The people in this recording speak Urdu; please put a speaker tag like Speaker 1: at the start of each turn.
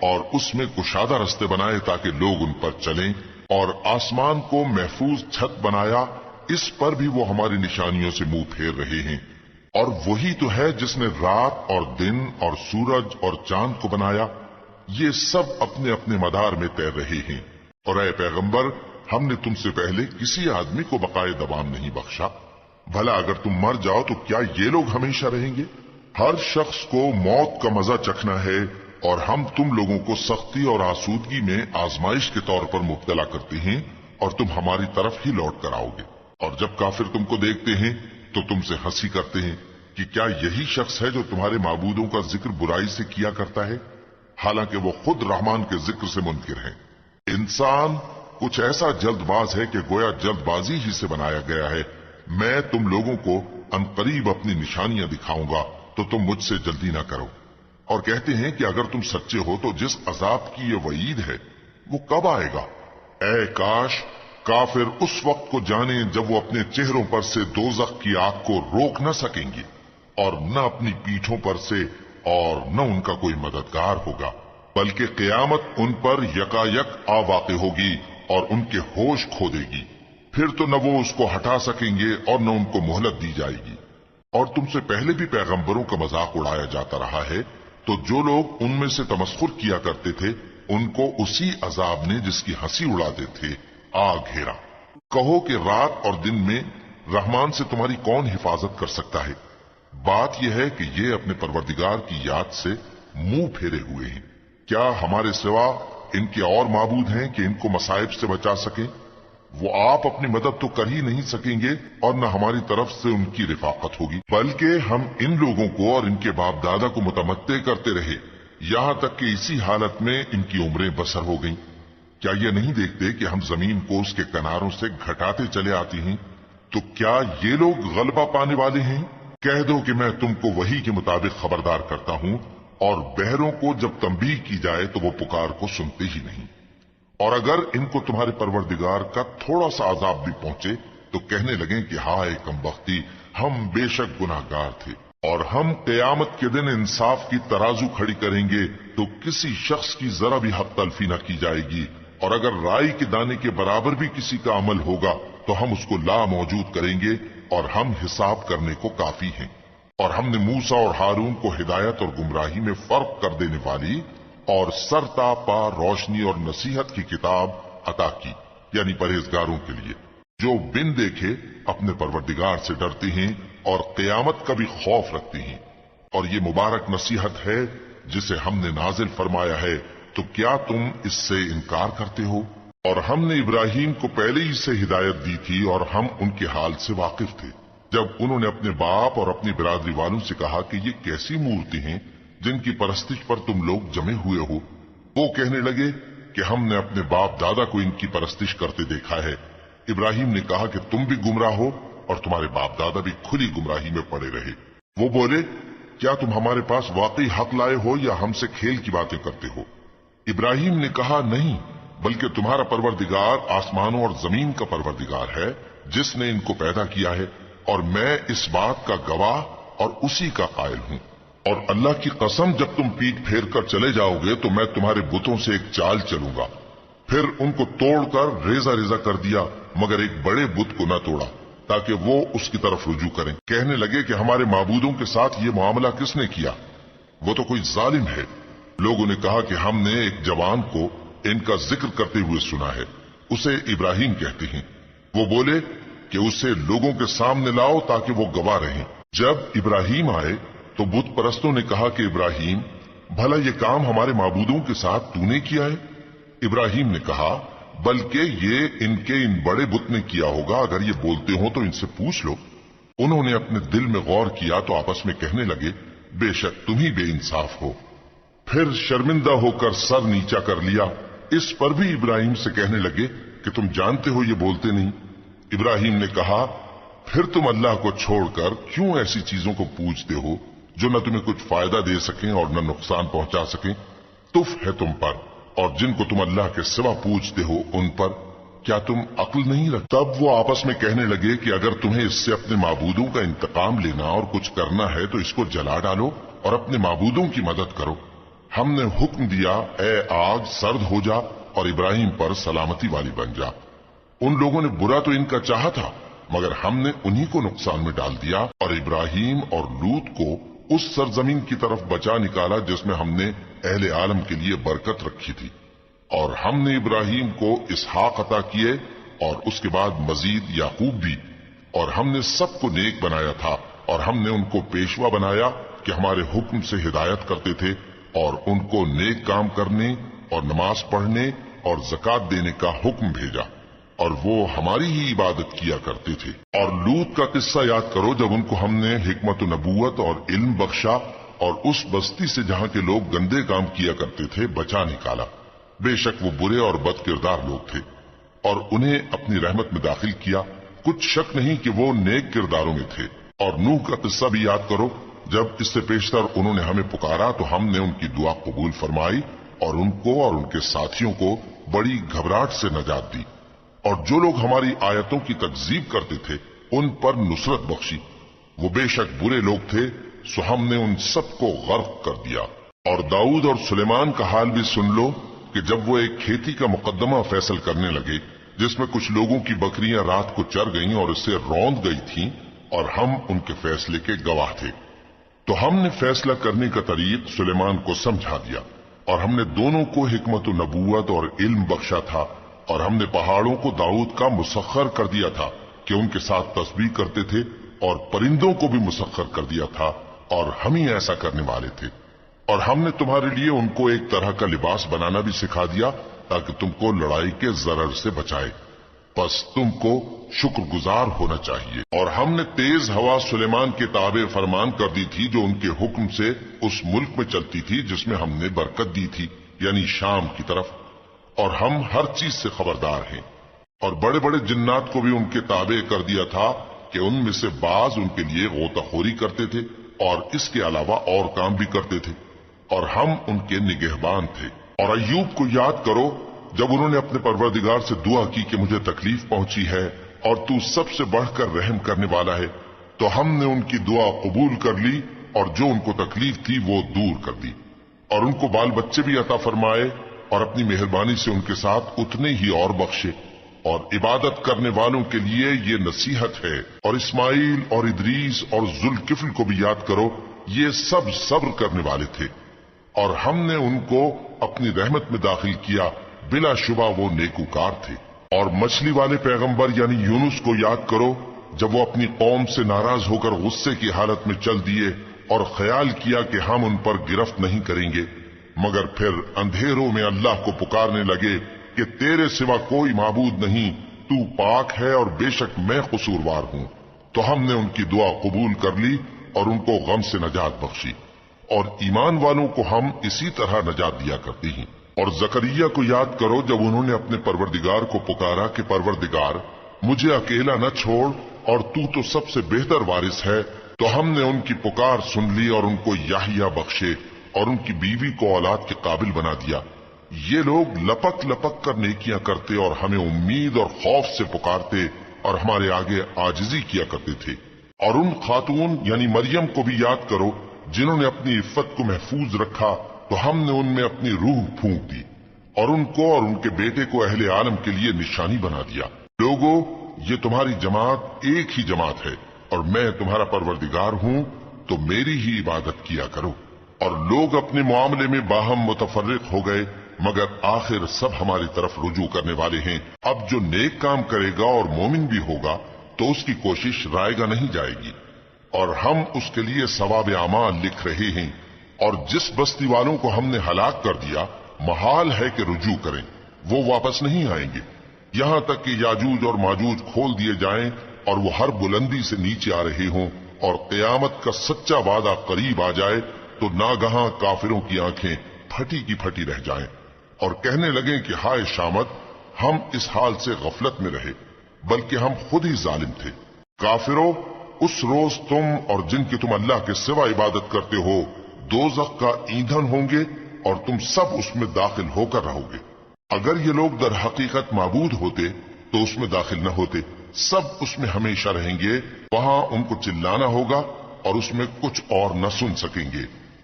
Speaker 1: اور اس میں کشادہ رستے بنائے تاکہ لوگ ان پر چلیں، اور آسمان کو محفوظ چھت بنایا، اس پر بھی وہ ہماری نشانیوں سے منہ پھیر رہے ہیں۔ اور وہی تو ہے جس نے رات اور دن اور سورج اور چاند کو بنایا، یہ سب اپنے اپنے مدار میں تیر رہے ہیں۔ اور اے پیغمبر، ہم نے تم سے پہلے کسی آدمی کو بقائے دوام نہیں بخشا، بھلا اگر تم مر جاؤ تو کیا یہ لوگ ہمیشہ رہیں گے؟ ہر شخص کو موت کا مزہ چکھنا ہے، اور ہم تم لوگوں کو سختی اور آسودگی میں آزمائش کے طور پر مبتلا کرتے ہیں، اور تم ہماری طرف ہی لوٹ کر آؤ گے۔ اور جب کافر تم کو دیکھتے ہیں تو تم سے ہنسی کرتے ہیں کہ کیا یہی شخص ہے جو تمہارے معبودوں کا ذکر برائی سے کیا کرتا ہے، حالانکہ وہ خود رحمان کے ذکر سے منکر ہیں۔ انسان کچھ ایسا جلد باز ہے کہ گویا جلد بازی ہی سے بنایا گیا ہے۔ میں تم لوگوں کو عنقریب اپنی نشانیاں دکھاؤں گا تو تم مجھ سے جلدی نہ کرو۔ اور کہتے ہیں کہ اگر تم سچے ہو تو جس عذاب کی یہ وعید ہے وہ کب آئے گا؟ اے کاش کافر اس وقت کو جانیں جب وہ اپنے چہروں پر سے دوزخ کی آگ کو روک نہ سکیں گے، اور نہ اپنی پیٹھوں پر سے اور نہ ان کا کوئی مددگار ہوگا، بلکہ قیامت ان پر یکایک آ واقع ہوگی اور ان کے ہوش کھو دے گی۔ پھر تو نہ وہ اس کو ہٹا سکیں گے اور نہ ان کو مہلت دی جائے گی۔ اور تم سے پہلے بھی پیغمبروں کا مذاق اڑایا جاتا رہا ہے، تو جو لوگ ان میں سے تمسخر کیا کرتے تھے ان کو اسی عذاب نے جس کی ہنسی اڑاتے تھے آ گھیرا۔ کہو کہ رات اور دن میں رحمان سے تمہاری کون حفاظت کر سکتا ہے؟ بات یہ ہے کہ یہ اپنے پروردگار کی یاد سے منہ پھیرے ہوئے ہیں۔ کیا ہمارے سوا ان کے اور معبود ہیں کہ ان کو مصائب سے بچا سکیں؟ وہ آپ اپنی مدد تو کر ہی نہیں سکیں گے اور نہ ہماری طرف سے ان کی رفاقت ہوگی، بلکہ ہم ان لوگوں کو اور ان کے باپ دادا کو متمتع کرتے رہے یہاں تک کہ اسی حالت میں ان کی عمریں بسر ہو گئیں۔ کیا یہ نہیں دیکھتے کہ ہم زمین کو اس کے کناروں سے گھٹاتے چلے آتے ہیں؟ تو کیا یہ لوگ غلبہ پانے والے ہیں؟ کہہ دو کہ میں تم کو وحی کے مطابق خبردار کرتا ہوں، اور بہروں کو جب تنبیہ کی جائے تو وہ پکار کو سنتے ہی نہیں۔ اور اگر ان کو تمہارے پروردگار کا تھوڑا سا عذاب بھی پہنچے تو کہنے لگیں کہ ہائے کمبختی، ہم بے شک گناہگار تھے۔ اور ہم قیامت کے دن انصاف کی ترازو کھڑی کریں گے تو کسی شخص کی ذرا بھی حق تلفی نہ کی جائے گی، اور اگر رائی کے دانے کے برابر بھی کسی کا عمل ہوگا تو ہم اس کو لا موجود کریں گے، اور ہم حساب کرنے کو کافی ہیں۔ اور ہم نے موسیٰ اور ہارون کو ہدایت اور گمراہی میں فرق کر دینے والی اور سرتا پا روشنی اور نصیحت کی کتاب عطا کی، یعنی پرہیزگاروں کے لیے جو بن دیکھے اپنے پروردگار سے ڈرتے ہیں اور قیامت کا بھی خوف رکھتے ہیں۔ اور یہ مبارک نصیحت ہے جسے ہم نے نازل فرمایا ہے، تو کیا تم اس سے انکار کرتے ہو؟ اور ہم نے ابراہیم کو پہلے ہی سے ہدایت دی تھی اور ہم ان کے حال سے واقف تھے۔ جب انہوں نے اپنے باپ اور اپنی برادری والوں سے کہا کہ یہ کیسی مورتی ہیں جن کی پرستش پر تم لوگ جمے ہوئے ہو، وہ کہنے لگے کہ ہم نے اپنے باپ دادا کو ان کی پرستش کرتے دیکھا ہے۔ ابراہیم نے کہا کہ تم بھی گمراہ ہو اور تمہارے باپ دادا بھی کھلی گمراہی میں پڑے رہے۔ وہ بولے کیا تم ہمارے پاس واقعی حق لائے ہو یا ہم سے کھیل کی باتیں کرتے ہو؟ ابراہیم نے کہا نہیں، بلکہ تمہارا پروردگار آسمانوں اور زمین کا پروردگار ہے جس نے ان کو پیدا کیا ہے، اور میں اس بات کا گواہ اور اسی کا قائل ہوں۔ اور اللہ کی قسم جب تم پیٹ پھیر کر چلے جاؤ گے تو میں تمہارے بتوں سے ایک چال چلوں گا۔ پھر ان کو توڑ کر ریزہ ریزہ کر دیا، مگر ایک بڑے بت کو نہ توڑا تاکہ وہ اس کی طرف رجوع کریں۔ کہنے لگے کہ ہمارے معبودوں کے ساتھ یہ معاملہ کس نے کیا؟ وہ تو کوئی ظالم ہے۔ لوگوں نے کہا کہ ہم نے ایک جوان کو ان کا ذکر کرتے ہوئے سنا ہے، اسے ابراہیم کہتے ہیں۔ وہ بولے کہ اسے لوگوں کے سامنے لاؤ تاکہ وہ گواہ رہیں۔ جب ابراہیم آئے تو بت پرستوں نے کہا کہ ابراہیم، بھلا یہ کام ہمارے معبودوں کے ساتھ تو نے کیا ہے؟ ابراہیم نے کہا بلکہ یہ ان کے ان بڑے بت نے کیا ہوگا، اگر یہ بولتے ہوں تو ان سے پوچھ لو۔ انہوں نے اپنے دل میں غور کیا تو آپس میں کہنے لگے بے شک تم ہی بے انصاف ہو۔ پھر شرمندہ ہو کر سر نیچا کر لیا۔ اس پر بھی ابراہیم سے کہنے لگے کہ تم جانتے ہو یہ بولتے نہیں۔ ابراہیم نے کہا پھر تم اللہ کو چھوڑ کر کیوں ایسی چیزوں کو پوجتے ہو جو نہ تمہیں کچھ فائدہ دے سکیں اور نہ نقصان پہنچا سکیں؟ تف ہے تم پر اور جن کو تم اللہ کے سوا پوجتے ہو ان پر، کیا تم عقل نہیں رکھتے؟ تب وہ آپس میں کہنے لگے کہ اگر تمہیں اس سے اپنے معبودوں کا انتقام لینا اور کچھ کرنا ہے تو اس کو جلا ڈالو اور اپنے معبودوں کی مدد کرو۔ ہم نے حکم دیا اے آگ سرد ہو جا اور ابراہیم پر سلامتی والی بن جا۔ ان لوگوں نے برا تو ان کا چاہا تھا، مگر ہم نے انہی کو نقصان میں ڈال دیا اور ابراہیم اور لوط کو اس سرزمین کی طرف بچا نکالا جس میں ہم نے اہل عالم کے لیے برکت رکھی تھی۔ اور ہم نے ابراہیم کو اسحاق عطا کیے اور اس کے بعد مزید یعقوب بھی، اور ہم نے سب کو نیک بنایا تھا اور ہم نے ان کو پیشوا بنایا کہ ہمارے حکم سے ہدایت کرتے تھے اور ان کو نیک کام کرنے اور نماز پڑھنے اور زکات دینے کا حکم بھیجا، اور وہ ہماری ہی عبادت کیا کرتے تھے۔ اور لوط کا قصہ یاد کرو جب ان کو ہم نے حکمت و نبوت اور علم بخشا اور اس بستی سے جہاں کے لوگ گندے کام کیا کرتے تھے بچا نکالا۔ بے شک وہ برے اور بد کردار لوگ تھے، اور انہیں اپنی رحمت میں داخل کیا، کچھ شک نہیں کہ وہ نیک کرداروں میں تھے۔ اور نوح کا قصہ بھی یاد کرو جب اس سے پیشتر انہوں نے ہمیں پکارا تو ہم نے ان کی دعا قبول فرمائی اور ان کو اور ان کے ساتھیوں کو بڑی گھبراہٹ سے نجات دی، اور جو لوگ ہماری آیتوں کی تکذیب کرتے تھے ان پر نصرت بخشی۔ وہ بے شک برے لوگ تھے، سو ہم نے ان سب کو غرق کر دیا۔ اور داؤد اور سلیمان کا حال بھی سن لو کہ جب وہ ایک کھیتی کا مقدمہ فیصل کرنے لگے جس میں کچھ لوگوں کی بکریاں رات کو چر گئیں اور اسے روند گئی تھیں، اور ہم ان کے فیصلے کے گواہ تھے، تو ہم نے فیصلہ کرنے کا طریق سلیمان کو سمجھا دیا، اور ہم نے دونوں کو حکمت و نبوت اور علم بخشا تھا، اور ہم نے پہاڑوں کو داؤد کا مسخر کر دیا تھا کہ ان کے ساتھ تسبیح کرتے تھے، اور پرندوں کو بھی مسخر کر دیا تھا، اور ہم ہی ایسا کرنے والے تھے۔ اور ہم نے تمہارے لیے ان کو ایک طرح کا لباس بنانا بھی سکھا دیا تاکہ تم کو لڑائی کے ضرر سے بچائے، بس تم کو شکر گزار ہونا چاہیے۔ اور ہم نے تیز ہوا سلیمان کے تابع فرمان کر دی تھی جو ان کے حکم سے اس ملک میں چلتی تھی جس میں ہم نے برکت دی تھی، یعنی شام کی طرف، اور ہم ہر چیز سے خبردار ہیں۔ اور بڑے بڑے جنات کو بھی ان کے تابع کر دیا تھا کہ ان میں سے بعض ان کے لیے غوطہ خوری کرتے تھے اور اس کے علاوہ اور کام بھی کرتے تھے، اور ہم ان کے نگہبان تھے۔ اور ایوب کو یاد کرو جب انہوں نے اپنے پروردگار سے دعا کی کہ مجھے تکلیف پہنچی ہے اور تو سب سے بڑھ کر رحم کرنے والا ہے، تو ہم نے ان کی دعا قبول کر لی اور جو ان کو تکلیف تھی وہ دور کر دی، اور ان کو بال بچے بھی عطا فرمائے اور اپنی مہربانی سے ان کے ساتھ اتنے ہی اور بخشے۔ اور عبادت کرنے والوں کے لیے یہ نصیحت ہے۔ اور اسماعیل اور ادریس اور ذوالکفل کو بھی یاد کرو، یہ سب صبر کرنے والے تھے، اور ہم نے ان کو اپنی رحمت میں داخل کیا، بلا شبہ وہ نیکوکار تھے۔ اور مچھلی والے پیغمبر یعنی یونس کو یاد کرو جب وہ اپنی قوم سے ناراض ہو کر غصے کی حالت میں چل دیے اور خیال کیا کہ ہم ان پر گرفت نہیں کریں گے، مگر پھر اندھیروں میں اللہ کو پکارنے لگے کہ تیرے سوا کوئی معبود نہیں، تو پاک ہے اور بے شک میں قصوروار ہوں، تو ہم نے ان کی دعا قبول کر لی اور ان کو غم سے نجات بخشی، اور ایمان والوں کو ہم اسی طرح نجات دیا کرتے ہیں۔ اور زکریا کو یاد کرو جب انہوں نے اپنے پروردگار کو پکارا کہ پروردگار مجھے اکیلا نہ چھوڑ اور تو سب سے بہتر وارث ہے، تو ہم نے ان کی پکار سن لی اور ان کو یحییٰ بخشے اور ان کی بیوی کو اولاد کے قابل بنا دیا۔ یہ لوگ لپک لپک کر نیکیاں کرتے اور ہمیں امید اور خوف سے پکارتے اور ہمارے آگے عاجزی کیا کرتے تھے۔ اور ان خاتون یعنی مریم کو بھی یاد کرو جنہوں نے اپنی عفت کو محفوظ رکھا تو ہم نے ان میں اپنی روح پھونک دی اور ان کو اور ان کے بیٹے کو اہل عالم کے لیے نشانی بنا دیا۔ لوگو، یہ تمہاری جماعت ایک ہی جماعت ہے اور میں تمہارا پروردگار ہوں، تو میری ہی عبادت کیا کرو۔ اور لوگ اپنے معاملے میں باہم متفرق ہو گئے، مگر آخر سب ہماری طرف رجوع کرنے والے ہیں۔ اب جو نیک کام کرے گا اور مومن بھی ہوگا تو اس کی کوشش رائے گا نہیں جائے گی، اور ہم اس کے لیے ثواب اعمال لکھ رہے ہیں۔ اور جس بستی والوں کو ہم نے ہلاک کر دیا محال ہے کہ رجوع کریں، وہ واپس نہیں آئیں گے، یہاں تک کہ یاجوج اور ماجوج کھول دیے جائیں اور وہ ہر بلندی سے نیچے آ رہے ہوں، اور قیامت کا سچا وعدہ قریب آ جائے تو ناگہاں کافروں کی آنکھیں پھٹی کی پھٹی رہ جائیں اور کہنے لگیں کہ ہائے شامت، ہم اس حال سے غفلت میں رہے، بلکہ ہم خود ہی ظالم تھے۔ کافروں، اس روز تم اور جن کی تم اللہ کے سوا عبادت کرتے ہو دوزخ کا ایندھن ہوں گے اور تم سب اس میں داخل ہو کر رہو گے۔ اگر یہ لوگ در حقیقت معبود ہوتے تو اس میں داخل نہ ہوتے، سب اس میں ہمیشہ رہیں گے، وہاں ان کو چلانا ہوگا اور اس میں کچھ اور نہ سن سکیں گے۔